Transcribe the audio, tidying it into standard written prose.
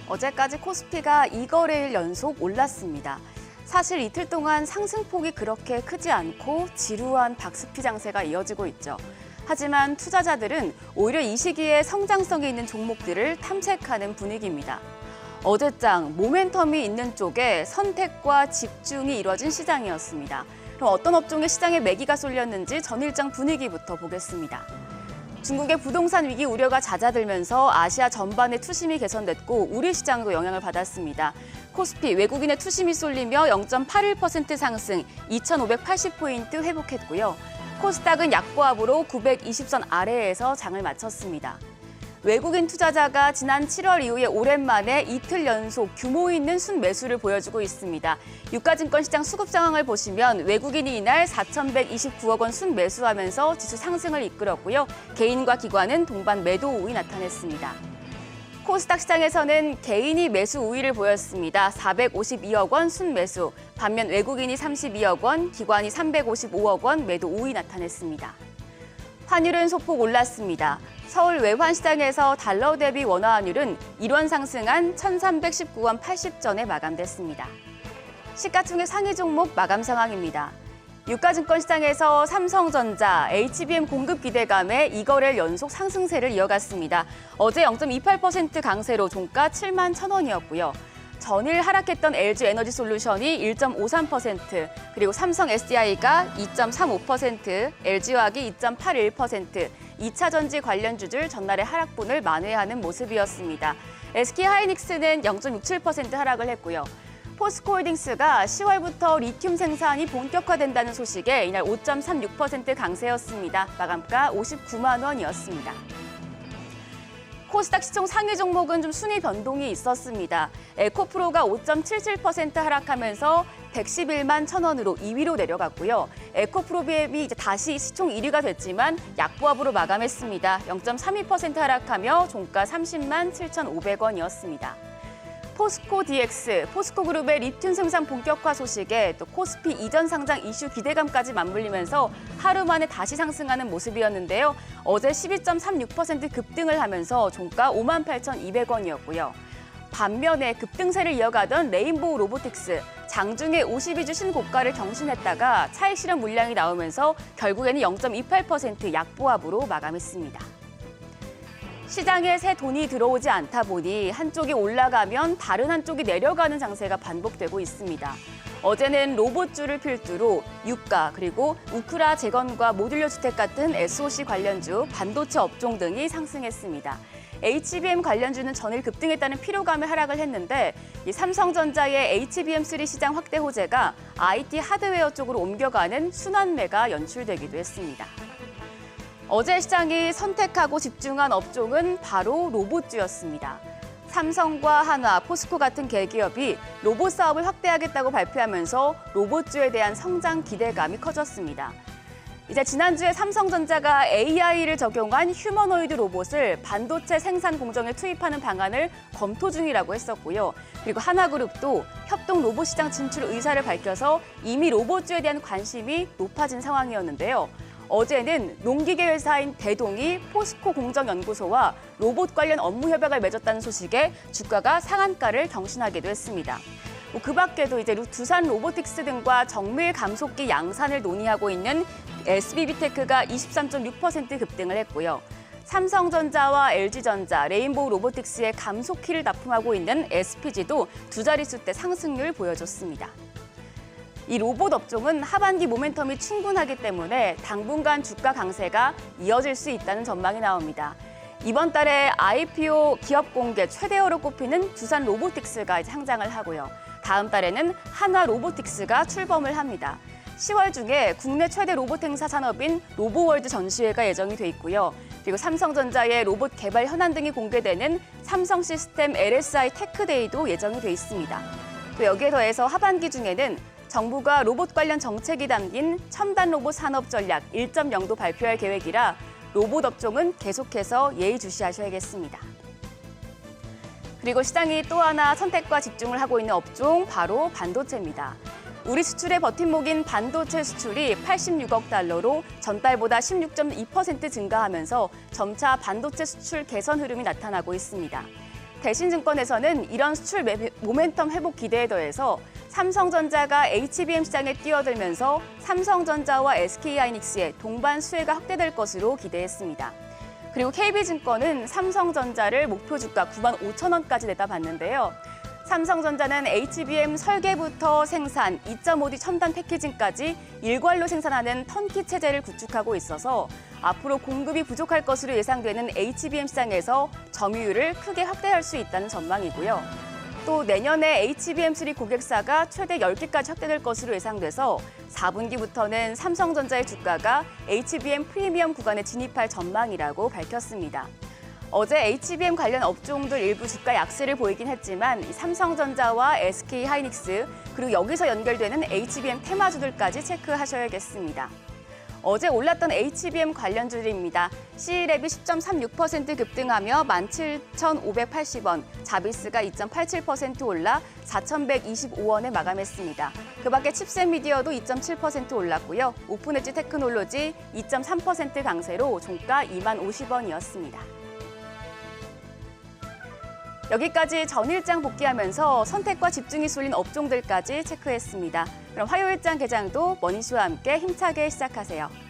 어제까지 코스피가 2거래일 연속 올랐습니다. 사실 이틀 동안 상승폭이 그렇게 크지 않고 지루한 박스피 장세가 이어지고 있죠. 하지만 투자자들은 오히려 이 시기에 성장성이 있는 종목들을 탐색하는 분위기입니다. 어제장 모멘텀이 있는 쪽에 선택과 집중이 이뤄진 시장이었습니다. 그럼 어떤 업종의 시장에 매기가 쏠렸는지 전일장 분위기부터 보겠습니다. 중국의 부동산 위기 우려가 잦아들면서 아시아 전반의 투심이 개선됐고 우리 시장도 영향을 받았습니다. 코스피 외국인의 투심이 쏠리며 0.81% 상승, 2,580포인트 회복했고요. 코스닥은 약보합으로 920선 아래에서 장을 마쳤습니다. 외국인 투자자가 지난 7월 이후에 오랜만에 이틀 연속 규모 있는 순매수를 보여주고 있습니다. 유가증권 시장 수급 상황을 보시면 외국인이 이날 4,129억 원 순매수하면서 지수 상승을 이끌었고요. 개인과 기관은 동반 매도 우위 나타냈습니다. 코스닥 시장에서는 개인이 매수 우위를 보였습니다. 452억 원 순매수, 반면 외국인이 32억 원, 기관이 355억 원 매도 우위 나타냈습니다. 환율은 소폭 올랐습니다. 서울 외환시장에서 달러 대비 원화 환율은 1원 상승한 1,319원 80전에 마감됐습니다. 시가총액 상위 종목 마감 상황입니다. 유가증권 시장에서 삼성전자, HBM 공급 기대감에 2거래일 연속 상승세를 이어갔습니다. 어제 0.28% 강세로 종가 7만 1,000원이었고요. 전일 하락했던 LG에너지솔루션이 1.53%, 그리고 삼성 SDI가 2.35%, LG화학이 2.81%, 2차전지 관련주들 전날의 하락분을 만회하는 모습이었습니다. SK하이닉스는 0.67% 하락을 했고요. 포스코홀딩스가 10월부터 리튬 생산이 본격화된다는 소식에 이날 5.36% 강세였습니다. 마감가 59만 원이었습니다. 코스닥 시총 상위 종목은 좀 순위 변동이 있었습니다. 에코프로가 5.77% 하락하면서 111만 1,000원으로 2위로 내려갔고요. 에코프로비엠이 이제 다시 시총 1위가 됐지만 약보합으로 마감했습니다. 0.32% 하락하며 종가 30만 7,500원이었습니다. 포스코 DX, 포스코그룹의 리튬 생산 본격화 소식에 또 코스피 이전 상장 이슈 기대감까지 맞물리면서 하루 만에 다시 상승하는 모습이었는데요. 어제 12.36% 급등을 하면서 종가 58,200원이었고요. 반면에 급등세를 이어가던 레인보우 로보틱스, 장중에 52주 신고가를 경신했다가 차익 실현 물량이 나오면서 결국에는 0.28% 약보합으로 마감했습니다. 시장에 새 돈이 들어오지 않다 보니 한쪽이 올라가면 다른 한쪽이 내려가는 장세가 반복되고 있습니다. 어제는 로봇주를 필두로 유가 그리고 우크라 재건과 모듈러 주택 같은 SOC 관련주, 반도체 업종 등이 상승했습니다. HBM 관련주는 전일 급등했다는 피로감에 하락을 했는데 이 삼성전자의 HBM3 시장 확대 호재가 IT 하드웨어 쪽으로 옮겨가는 순환매가 연출되기도 했습니다. 어제 시장이 선택하고 집중한 업종은 바로 로봇주였습니다. 삼성과 한화, 포스코 같은 대기업이 로봇 사업을 확대하겠다고 발표하면서 로봇주에 대한 성장 기대감이 커졌습니다. 이제 지난주에 삼성전자가 AI를 적용한 휴머노이드 로봇을 반도체 생산 공정에 투입하는 방안을 검토 중이라고 했었고요. 그리고 하나그룹도 협동 로봇 시장 진출 의사를 밝혀서 이미 로봇주에 대한 관심이 높아진 상황이었는데요. 어제는 농기계 회사인 대동이 포스코 공정연구소와 로봇 관련 업무 협약을 맺었다는 소식에 주가가 상한가를 경신하기도 했습니다. 그 밖에도 이제 두산 로보틱스 등과 정밀 감속기 양산을 논의하고 있는 SBB테크가 23.6% 급등을 했고요. 삼성전자와 LG전자, 레인보우 로보틱스의 감속키를 납품하고 있는 SPG도 두 자릿수대 상승률 보여줬습니다. 이 로봇 업종은 하반기 모멘텀이 충분하기 때문에 당분간 주가 강세가 이어질 수 있다는 전망이 나옵니다. 이번 달에 IPO 기업 공개 최대어로 꼽히는 두산 로보틱스가 상장을 하고요. 다음 달에는 한화 로보틱스가 출범을 합니다. 10월 중에 국내 최대 로봇 행사 산업인 로보월드 전시회가 예정이 돼 있고요. 그리고 삼성전자의 로봇 개발 현안 등이 공개되는 삼성 시스템 LSI 테크데이도 예정이 돼 있습니다. 또 여기에 더해서 하반기 중에는 정부가 로봇 관련 정책이 담긴 첨단 로봇 산업 전략 1.0도 발표할 계획이라 로봇 업종은 계속해서 예의주시하셔야겠습니다. 그리고 시장이 또 하나 선택과 집중을 하고 있는 업종 바로 반도체입니다. 우리 수출의 버팀목인 반도체 수출이 86억 달러로 전달보다 16.2% 증가하면서 점차 반도체 수출 개선 흐름이 나타나고 있습니다. 대신증권에서는 이런 수출 모멘텀 회복 기대에 더해서 삼성전자가 HBM 시장에 뛰어들면서 삼성전자와 SK하이닉스의 동반 수혜가 확대될 것으로 기대했습니다. 그리고 KB증권은 삼성전자를 목표 주가 9만 5천 원까지 내다봤는데요. 삼성전자는 HBM 설계부터 생산, 2.5D 첨단 패키징까지 일괄로 생산하는 턴키 체제를 구축하고 있어서 앞으로 공급이 부족할 것으로 예상되는 HBM 시장에서 점유율을 크게 확대할 수 있다는 전망이고요. 또 내년에 HBM3 고객사가 최대 10개까지 확대될 것으로 예상돼서 4분기부터는 삼성전자의 주가가 HBM 프리미엄 구간에 진입할 전망이라고 밝혔습니다. 어제 HBM 관련 업종들 일부 주가 약세를 보이긴 했지만 삼성전자와 SK하이닉스 그리고 여기서 연결되는 HBM 테마주들까지 체크하셔야겠습니다. 어제 올랐던 HBM 관련주들입니다. C랩이 10.36% 급등하며 17,580원, 자비스가 2.87% 올라 4,125원에 마감했습니다. 그밖에 칩셋 미디어도 2.7% 올랐고요. 오픈엣지 테크놀로지 2.3% 강세로 종가 2만 50원이었습니다. 여기까지 전일장 복귀하면서 선택과 집중이 쏠린 업종들까지 체크했습니다. 그럼 화요일장 개장도 머니쇼와 함께 힘차게 시작하세요.